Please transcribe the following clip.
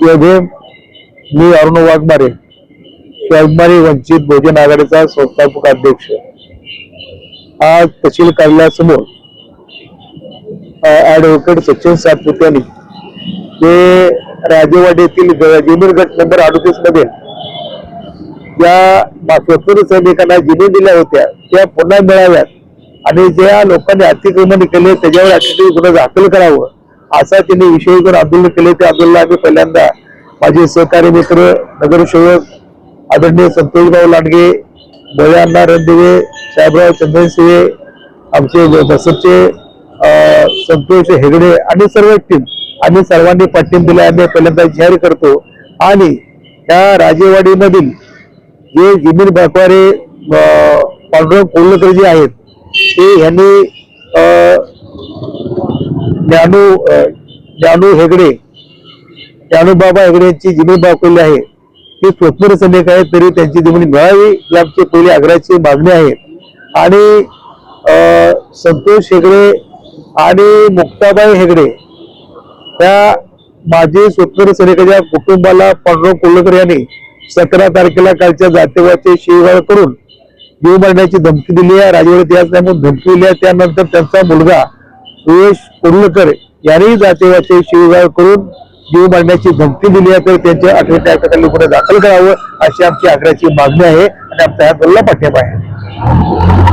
मी अरुण वाघमारे, वाघमारे वंचित बहुजन आघाडीचा संस्थापक अध्यक्ष। आज तहसील कार्यालयासमोर ॲडव्होकेट सचिन सातपुते यांनी जे राजेवाडी येथील जमीन गट नंबर 38 मध्ये ज्या स्वतंत्र सैनिकांना जमीन दिल्या होत्या त्या पुन्हा मिळाव्यात आणि ज्या लोकांनी अतिक्रमण केले त्याच्यावर अतिक्रमण गुन्हा दाखल करावं असा त्यांनी विषय करून आंदोलन केले। त्या आंदोलनाला आम्ही पहिल्यांदा माझे सहकारी मित्र नगरसेवक आदरणीय संतोषभाऊ लांडगे, बोळ्यांना रणदिवे, साहेबराव चंदनशिवे, आमचे बसपचे संतोष हेगडे आणि सर्व टीम आम्ही सर्वांनी पाठिंबा दिला आम्ही पहिल्यांदा जाहीर करतो। आणि त्या राजेवाडी मधील जे जमीन बकवारे पांडुरंग कोल्हकर जे आहेत ते यांनी ज्ञानू हेगडे, ज्ञानूबाबा हेगडे यांची जमीन दाखवली आहे। ते स्वतंत्र सैनिक आहेत तरी त्यांची जमीन मिळावी ही आमची पहिली आग्रहाची मागणी आहे। आणि संतोष हेगडे आणि मुक्ताबाई हेगडे त्या माजी स्वतंत्र सैनिकाच्या कुटुंबाला पांडुरंग कोल्हकर यांनी 17 तारखेला कालच्या जातीवाचे शिवीगाळ करून जीव मारण्याची धमकी दिली आहे। राजवाडीत याच नाही म्हणून धमकी दिली आहे। त्यानंतर त्यांचा मुलगा सुरेश कोल्हकर यांनी जातीवाचे शिवीगाळ करून जीव मारण्याची धमकी दिली आहे तर त्यांच्या 18 खाली गुन्हा दाखल करावं अशी आमची आग्रहाची मागणी आहे आणि आमचा ह्या दलाला पाठिंबा आहे।